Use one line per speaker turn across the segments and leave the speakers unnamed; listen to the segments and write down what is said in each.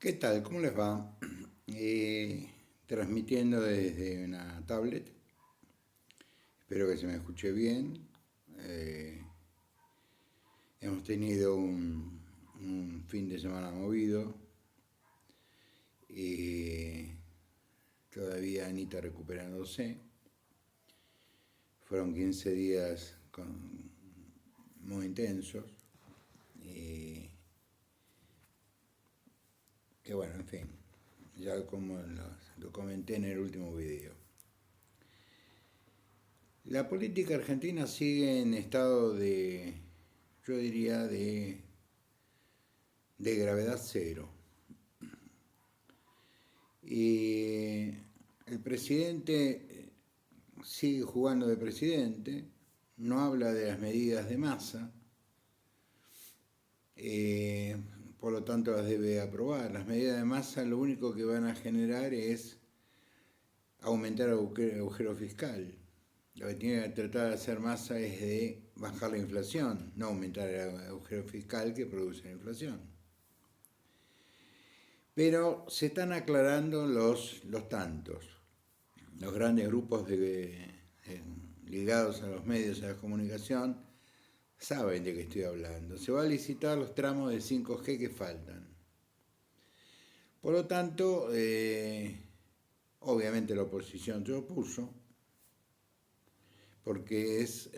¿Qué tal? ¿Cómo les va? Transmitiendo desde una tablet. Espero que se me escuche bien. Eh, Hemos tenido un fin de semana movido y todavía Anita recuperándose. Fueron 15 días muy intensos. Y que bueno, en fin, ya como lo comenté en el último video. La política argentina sigue en estado de, yo diría, de gravedad cero. Y el presidente sigue jugando de presidente, no habla de las medidas de masa, eh, por lo tanto las debe aprobar. Las medidas de masa lo único que van a generar es aumentar el agujero fiscal. Lo que tiene que tratar de hacer masa es de bajar la inflación, no aumentar el agujero fiscal que produce la inflación. Pero se están aclarando los tantos. Los grandes grupos ligados a los medios de comunicación saben de qué estoy hablando. Se va a licitar los tramos de 5G que faltan. Por lo tanto, obviamente la oposición se opuso, porque es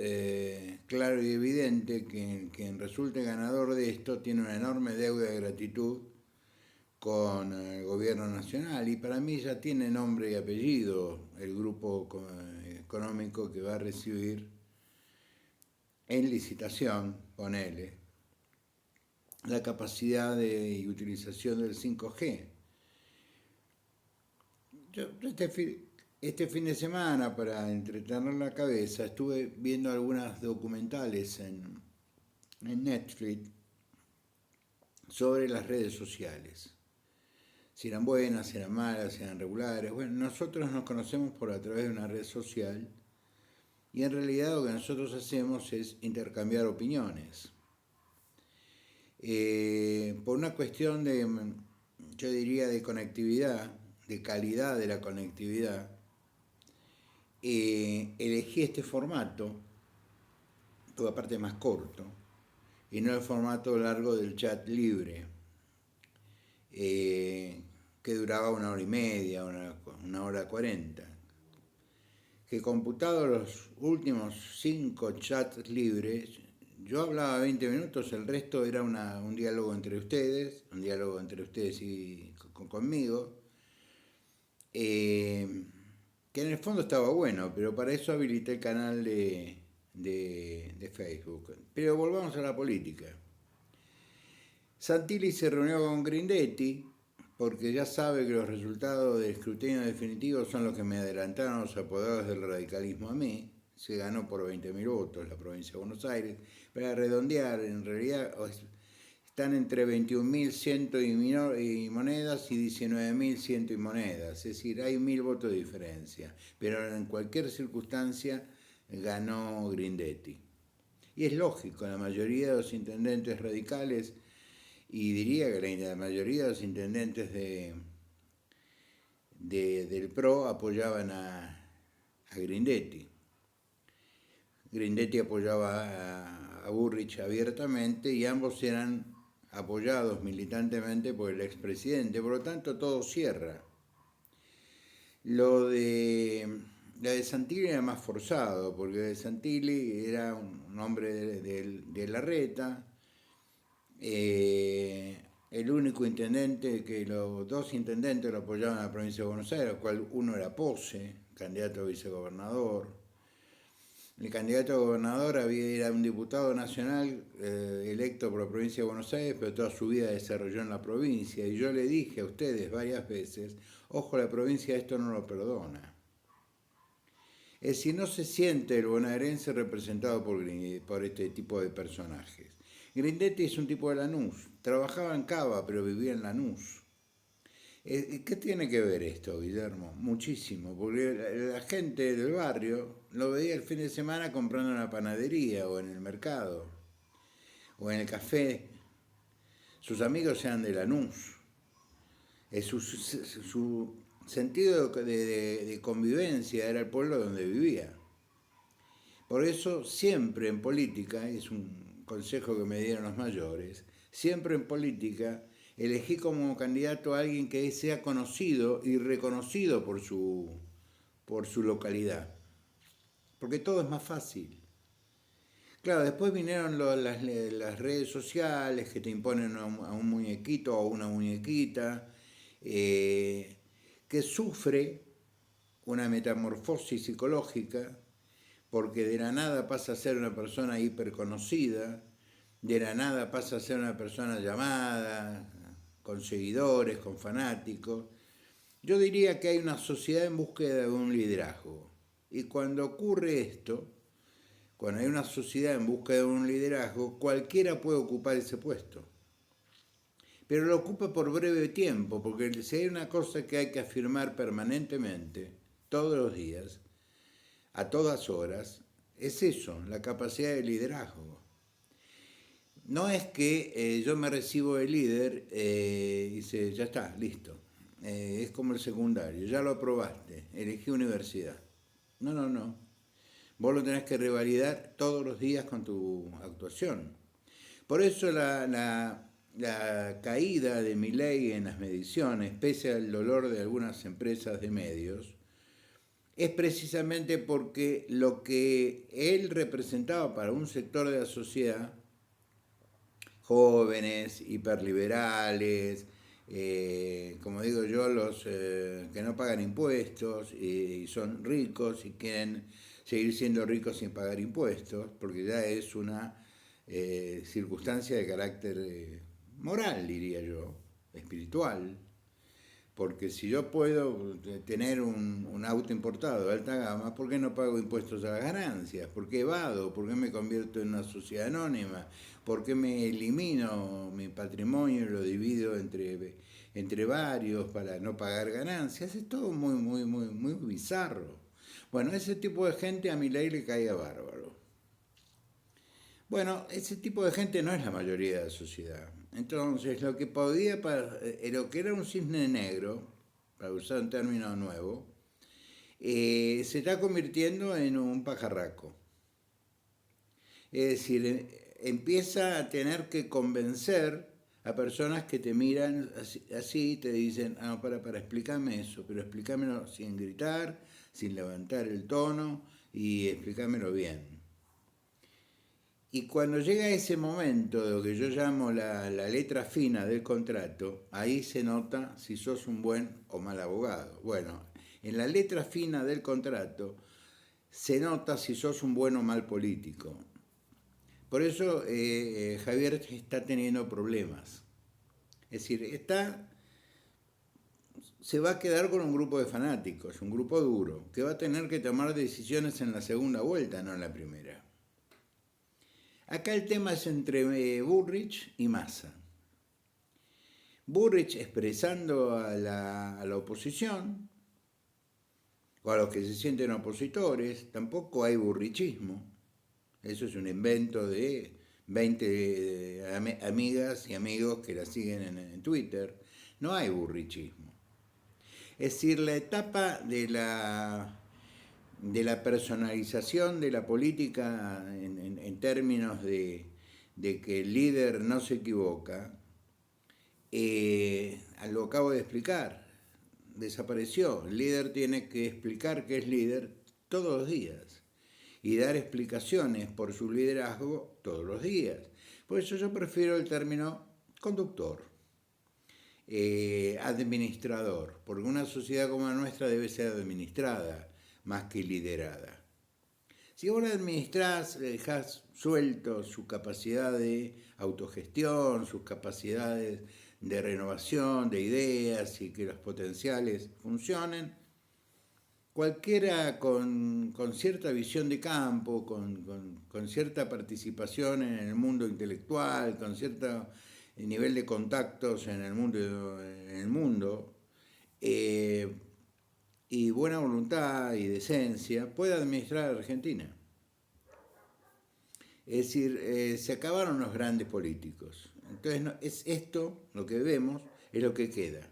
claro y evidente que quien resulte ganador de esto tiene una enorme deuda de gratitud con el gobierno nacional, y para mí ya tiene nombre y apellido el grupo económico que va a recibir en licitación, ponele, la capacidad y utilización del 5G. Yo este fin de semana, para entretener la cabeza, estuve viendo algunas documentales en Netflix sobre las redes sociales. Si eran buenas, si eran malas, si eran regulares. Bueno, nosotros nos conocemos por a través de una red social y en realidad lo que nosotros hacemos es intercambiar opiniones. Por una cuestión de, yo diría, de conectividad, de calidad de la conectividad, elegí este formato, porque aparte es más corto, y no el formato largo del chat libre, que duraba 1 hora y media, 1 hora 40. Que computado los últimos 5 chats libres, yo hablaba 20 minutos, el resto era un diálogo entre ustedes, y conmigo, que en el fondo estaba bueno, pero para eso habilité el canal de Facebook. Pero volvamos a la política. Santilli se reunió con Grindetti porque ya sabe que los resultados del escrutinio definitivo son los que me adelantaron los apoderados del radicalismo a mí. Se ganó por 20.000 votos la provincia de Buenos Aires. Para redondear, en realidad están entre 21.100 y monedas y 19.100 y monedas. Es decir, hay 1.000 votos de diferencia. Pero en cualquier circunstancia ganó Grindetti. Y es lógico, la mayoría de los intendentes radicales, y diría que la mayoría de los intendentes del PRO apoyaban a Grindetti. Grindetti apoyaba a Burrich abiertamente y ambos eran apoyados militantemente por el expresidente, por lo tanto todo cierra. Lo de Santilli era más forzado, porque de Santilli era un hombre de Larreta, el único intendente, que los dos intendentes lo apoyaban en la provincia de Buenos Aires, cual uno era Pose, candidato a vicegobernador. El candidato a gobernador era un diputado nacional electo por la provincia de Buenos Aires, pero toda su vida desarrolló en la provincia. Y yo le dije a ustedes varias veces, ojo, la provincia esto no lo perdona. Es decir, no se siente el bonaerense representado por este tipo de personajes. Grindetti es un tipo de Lanús, trabajaba en Cava, pero vivía en Lanús. ¿Qué tiene que ver esto, Guillermo? Muchísimo, porque la gente del barrio lo veía el fin de semana comprando en la panadería o en el mercado o en el café. Sus amigos eran de Lanús. Su sentido de convivencia era el pueblo donde vivía. Por eso siempre en política, es un consejo que me dieron los mayores, siempre en política elegí como candidato a alguien que sea conocido y reconocido por su localidad, porque todo es más fácil. Claro, después vinieron las redes sociales que te imponen a un muñequito o a una muñequita, eh, que sufre una metamorfosis psicológica porque de la nada pasa a ser una persona hiperconocida, de la nada pasa a ser una persona llamada, con seguidores, con fanáticos. Yo diría que hay una sociedad en búsqueda de un liderazgo. Y cuando ocurre esto, cuando hay una sociedad en busca de un liderazgo, cualquiera puede ocupar ese puesto. Pero lo ocupa por breve tiempo, porque si hay una cosa que hay que afirmar permanentemente, todos los días, a todas horas, es eso, la capacidad de liderazgo. No es que yo me recibo de líder y dice, ya está, listo. Es como el secundario, ya lo aprobaste, elegí universidad. No, no, no. Vos lo tenés que revalidar todos los días con tu actuación. Por eso la caída de Milei en las mediciones, pese al dolor de algunas empresas de medios, es precisamente porque lo que él representaba para un sector de la sociedad, jóvenes, hiperliberales, como digo yo, los que no pagan impuestos y son ricos y quieren seguir siendo ricos sin pagar impuestos, porque ya es una circunstancia de carácter moral, diría yo, espiritual. Porque si yo puedo tener un auto importado de alta gama, ¿por qué no pago impuestos a las ganancias? ¿Por qué evado? ¿Por qué me convierto en una sociedad anónima? ¿Por qué me elimino mi patrimonio y lo divido entre varios para no pagar ganancias? Es todo muy, muy, muy, muy bizarro. Bueno, ese tipo de gente a mi ley le caía bárbaro. Bueno, ese tipo de gente no es la mayoría de la sociedad. Entonces, lo que era un cisne negro, para usar un término nuevo, se está convirtiendo en un pajarraco. Es decir, empieza a tener que convencer a personas que te miran así y te dicen, ah, para, explícame eso, pero explícamelo sin gritar, sin levantar el tono y explícamelo bien. Y cuando llega ese momento de lo que yo llamo la letra fina del contrato, ahí se nota si sos un buen o mal abogado. Bueno, en la letra fina del contrato se nota si sos un buen o mal político. Por eso Javier está teniendo problemas. Es decir, se va a quedar con un grupo de fanáticos, un grupo duro, que va a tener que tomar decisiones en la segunda vuelta, no en la primera. Acá el tema es entre Bullrich y Massa. Bullrich expresando a la oposición, o a los que se sienten opositores, tampoco hay burrichismo. Eso es un invento de 20 amigas y amigos que la siguen en Twitter. No hay burrichismo. Es decir, la etapa de la personalización de la política en términos de que el líder no se equivoca, lo acabo de explicar, desapareció. El líder tiene que explicar que es líder todos los días y dar explicaciones por su liderazgo todos los días. Por eso yo prefiero el término conductor, administrador, porque una sociedad como la nuestra debe ser administrada más que liderada. Si vos la administrás, le dejás suelto su capacidad de autogestión, sus capacidades de renovación de ideas y que los potenciales funcionen, cualquiera con cierta visión de campo, con cierta participación en el mundo intelectual, con cierto nivel de contactos en el mundo y buena voluntad y decencia, puede administrar a Argentina. Es decir, se acabaron los grandes políticos. Entonces, es esto, lo que vemos, es lo que queda.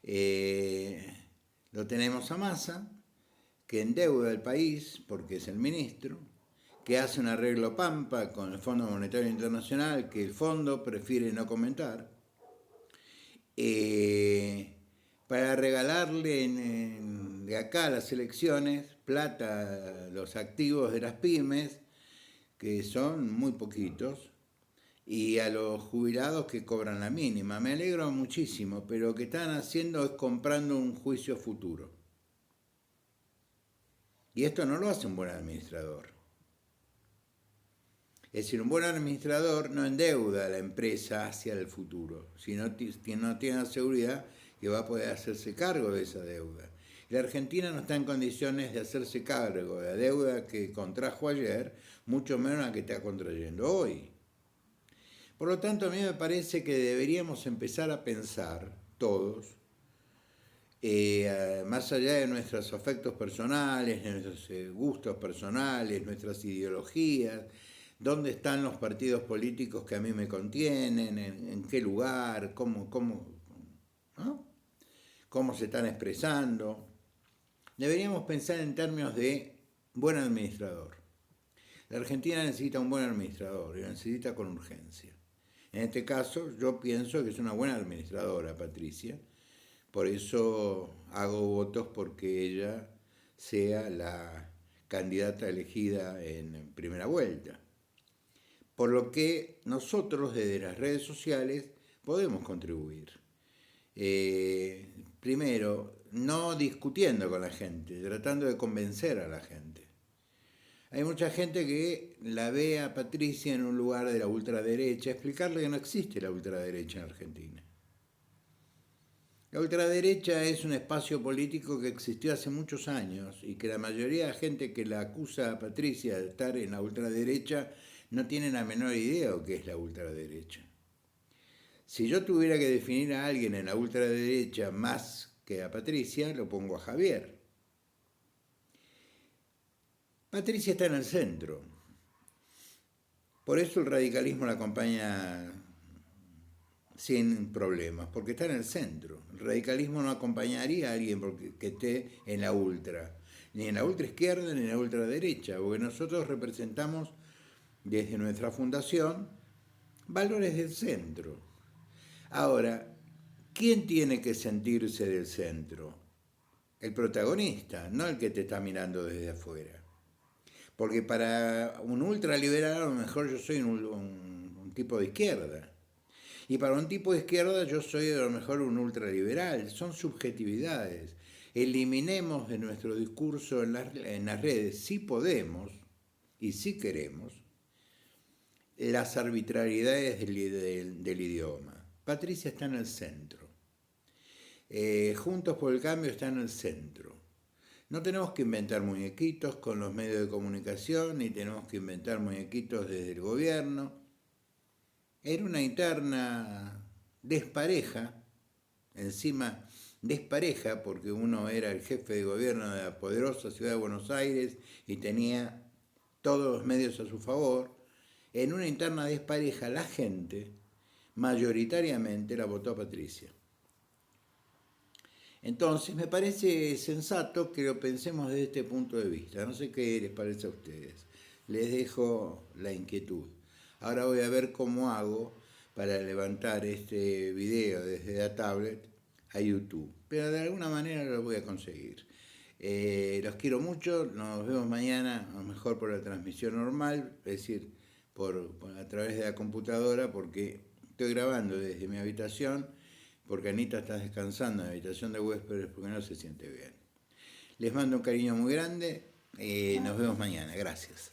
Lo tenemos a Massa, que endeuda al país porque es el ministro, que hace un arreglo pampa con el Fondo Monetario Internacional, que el fondo prefiere no comentar, para regalarle de acá a las elecciones plata a los activos de las pymes, que son muy poquitos, y a los jubilados que cobran la mínima. Me alegro muchísimo, pero lo que están haciendo es comprando un juicio futuro. Y esto no lo hace un buen administrador. Es decir, un buen administrador no endeuda a la empresa hacia el futuro, sino no tiene la seguridad que va a poder hacerse cargo de esa deuda. La Argentina no está en condiciones de hacerse cargo de la deuda que contrajo ayer, mucho menos la que está contrayendo hoy. Por lo tanto, a mí me parece que deberíamos empezar a pensar todos, más allá de nuestros afectos personales, de nuestros gustos personales, nuestras ideologías, dónde están los partidos políticos que a mí me contienen, en qué lugar, ¿no? Cómo se están expresando. Deberíamos pensar en términos de buen administrador. La Argentina necesita un buen administrador y lo necesita con urgencia. En este caso, yo pienso que es una buena administradora, Patricia. Por eso hago votos porque ella sea la candidata elegida en primera vuelta. Por lo que nosotros desde las redes sociales podemos contribuir. Primero, no discutiendo con la gente, tratando de convencer a la gente. Hay mucha gente que la ve a Patricia en un lugar de la ultraderecha, explicarle que no existe la ultraderecha en Argentina. La ultraderecha es un espacio político que existió hace muchos años y que la mayoría de la gente que la acusa a Patricia de estar en la ultraderecha no tiene la menor idea de qué es la ultraderecha. Si yo tuviera que definir a alguien en la ultraderecha más que a Patricia, lo pongo a Javier. Patricia está en el centro. Por eso el radicalismo la acompaña sin problemas, porque está en el centro. El radicalismo no acompañaría a alguien que esté en la ultra, ni en la ultra izquierda ni en la ultraderecha, porque nosotros representamos desde nuestra fundación valores del centro. Ahora, ¿quién tiene que sentirse del centro? El protagonista, no el que te está mirando desde afuera. Porque para un ultraliberal a lo mejor yo soy un tipo de izquierda. Y para un tipo de izquierda yo soy a lo mejor un ultraliberal. Son subjetividades. Eliminemos de nuestro discurso en las redes, si podemos y si queremos, las arbitrariedades del idioma. Patricia está en el centro. Juntos por el Cambio está en el centro. No tenemos que inventar muñequitos con los medios de comunicación, ni tenemos que inventar muñequitos desde el gobierno. Era una interna despareja, encima despareja, porque uno era el jefe de gobierno de la poderosa ciudad de Buenos Aires y tenía todos los medios a su favor. En una interna despareja, la gente mayoritariamente la votó a Patricia. Entonces me parece sensato que lo pensemos desde este punto de vista. No sé qué les parece a ustedes. Les dejo la inquietud. Ahora voy a ver cómo hago para levantar este video desde la tablet a YouTube. Pero de alguna manera lo voy a conseguir. Los quiero mucho. Nos vemos mañana, a lo mejor por la transmisión normal, es decir, a través de la computadora, porque estoy grabando desde mi habitación, porque Anita está descansando en la habitación de huéspedes porque no se siente bien. Les mando un cariño muy grande, nos vemos mañana, gracias.